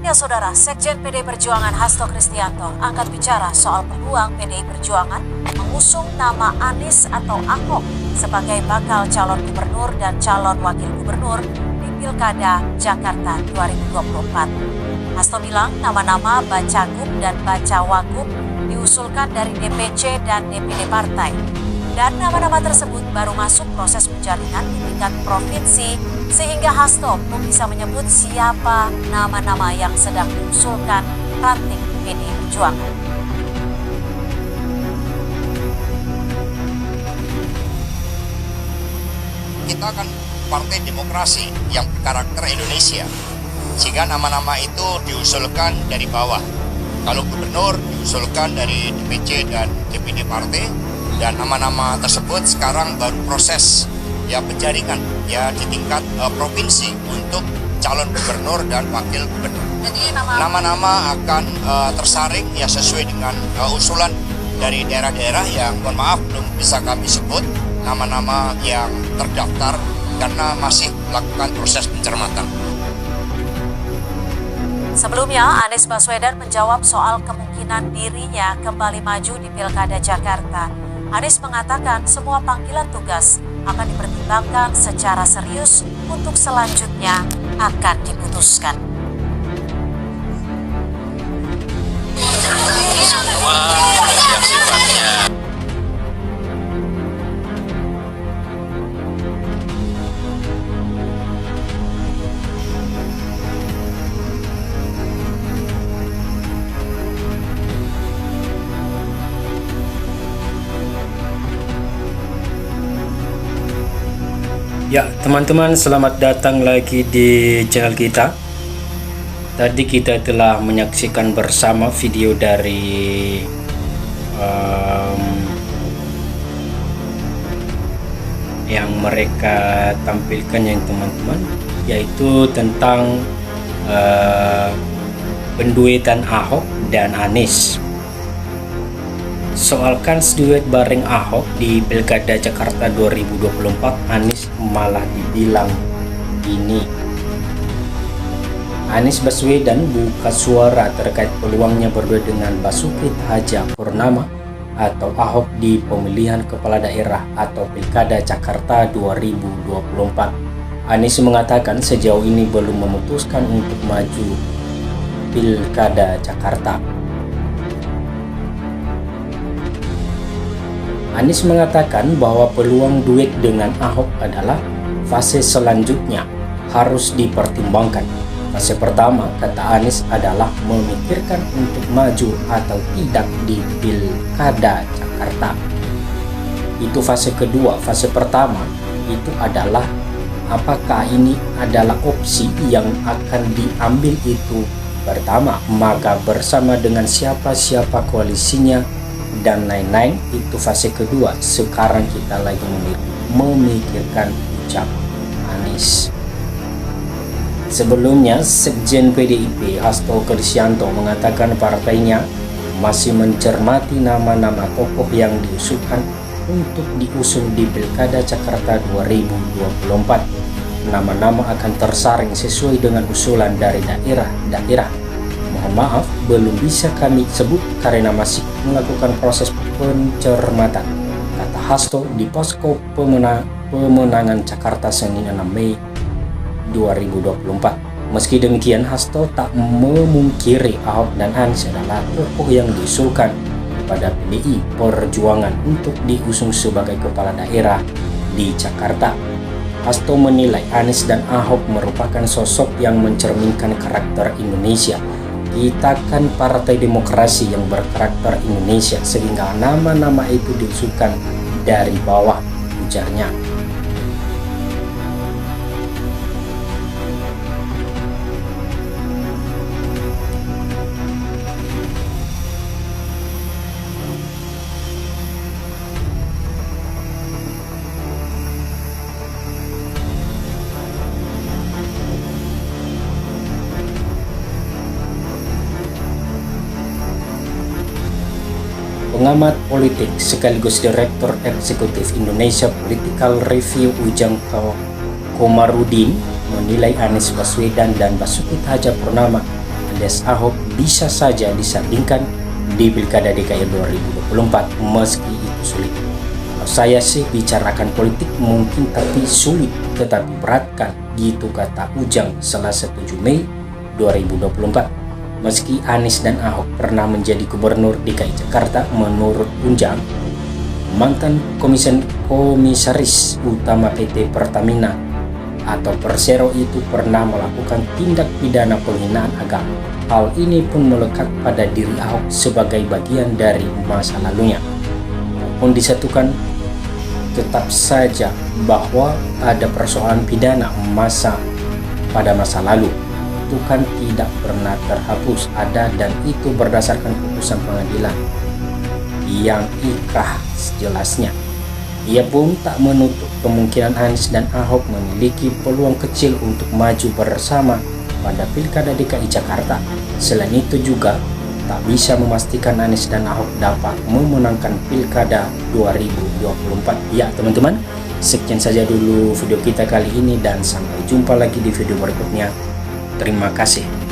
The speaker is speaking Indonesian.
Ya saudara, Sekjen PDI Perjuangan Hasto Kristianto angkat bicara soal peluang PDI Perjuangan mengusung nama Anies atau Ahok sebagai bakal calon gubernur dan calon wakil gubernur di Pilkada Jakarta 2024. Hasto bilang nama-nama Bacagub dan Bacawagub diusulkan dari DPC dan DPD partai. Dan nama-nama tersebut baru masuk proses penjaringan di tingkat provinsi sehingga Hasto belum bisa menyebut siapa nama-nama yang sedang diusulkan ranting PDI Perjuangan. Kita kan partai demokrasi yang berkarakter Indonesia, sehingga nama-nama itu diusulkan dari bawah. Kalau gubernur diusulkan dari DPC dan DPD partai, dan nama-nama tersebut sekarang baru proses penjaringan di tingkat provinsi untuk calon gubernur dan wakil gubernur. Jadi nama-nama akan tersaring sesuai dengan usulan dari daerah-daerah yang mohon maaf belum bisa kami sebut nama-nama yang terdaftar karena masih melakukan proses pencermatan. Sebelumnya, Anies Baswedan menjawab soal kemungkinan dirinya kembali maju di Pilkada Jakarta. Anies mengatakan semua panggilan tugas akan dipertimbangkan secara serius untuk selanjutnya akan diputuskan. Semua yang sifatnya Ya, teman-teman, selamat datang lagi di channel kita. Tadi kita telah menyaksikan bersama video dari yang mereka tampilkan yang teman-teman, yaitu tentang penduetan Ahok dan Anies. Soal kans duet bareng Ahok di Pilkada Jakarta 2024, Anies malah dibilang ini. Anies Baswedan buka suara terkait peluangnya berdua dengan Basuki Cahayapurnama atau Ahok di pemilihan kepala daerah atau Pilkada Jakarta 2024. Anies mengatakan sejauh ini belum memutuskan untuk maju Pilkada Jakarta. Anies mengatakan bahwa peluang duet dengan Ahok adalah fase selanjutnya harus dipertimbangkan. Fase pertama, kata Anies, adalah memikirkan untuk maju atau tidak di Pilkada Jakarta. Itu fase kedua. Fase pertama itu adalah apakah ini adalah opsi yang akan diambil itu pertama, maka bersama dengan siapa koalisinya dan lain-lain. Itu fase kedua. Sekarang kita lagi memikirkan, ucap Anies. Sebelumnya, Sekjen PDIP Hasto Kristianto mengatakan partainya masih mencermati nama-nama tokoh yang diusulkan untuk diusung di Pilkada Jakarta 2024. Nama-nama akan tersaring sesuai dengan usulan dari daerah-daerah. Mohon maaf, belum bisa kami sebut karena masih melakukan proses pencermatan, kata Hasto di posko pemenangan Jakarta Senin 6 Mei 2024. Meski demikian, Hasto tak memungkiri Ahok dan Anies adalah tokoh yang diusulkan pada PDI Perjuangan untuk diusung sebagai kepala daerah di Jakarta. Hasto menilai Anies dan Ahok merupakan sosok yang mencerminkan karakter Indonesia. Kita kan partai demokrasi yang berkarakter Indonesia, sehingga nama-nama itu diusulkan dari bawah, ujarnya. Pengamat politik sekaligus Direktur Eksekutif Indonesia Political Review Ujang Komarudin menilai Anies Baswedan dan Basuki Cahayapurnama alias Ahok bisa saja disandingkan di Pilkada DKI 2024 meski itu sulit. Kalau saya sih bicarakan politik mungkin tapi sulit tetapi berat kan, gitu kata Ujang Selasa 7 Mei 2024. Meski Anies dan Ahok pernah menjadi gubernur DKI Jakarta, menurut Ujang, mantan komisaris utama PT Pertamina atau Persero itu pernah melakukan tindak pidana penghinaan agama. Hal ini pun melekat pada diri Ahok sebagai bagian dari masa lalunya. Walaupun disatukan, tetap saja bahwa ada persoalan pidana pada masa lalu. Itu kan tidak pernah terhapus, ada, dan itu berdasarkan putusan pengadilan yang ikrah jelasnya. Ia pun tak menutup kemungkinan Anies dan Ahok memiliki peluang kecil untuk maju bersama pada Pilkada DKI Jakarta. Selain itu juga tak bisa memastikan Anies dan Ahok dapat memenangkan Pilkada 2024. Ya teman-teman, sekian saja dulu video kita kali ini dan sampai jumpa lagi di video berikutnya. Terima kasih.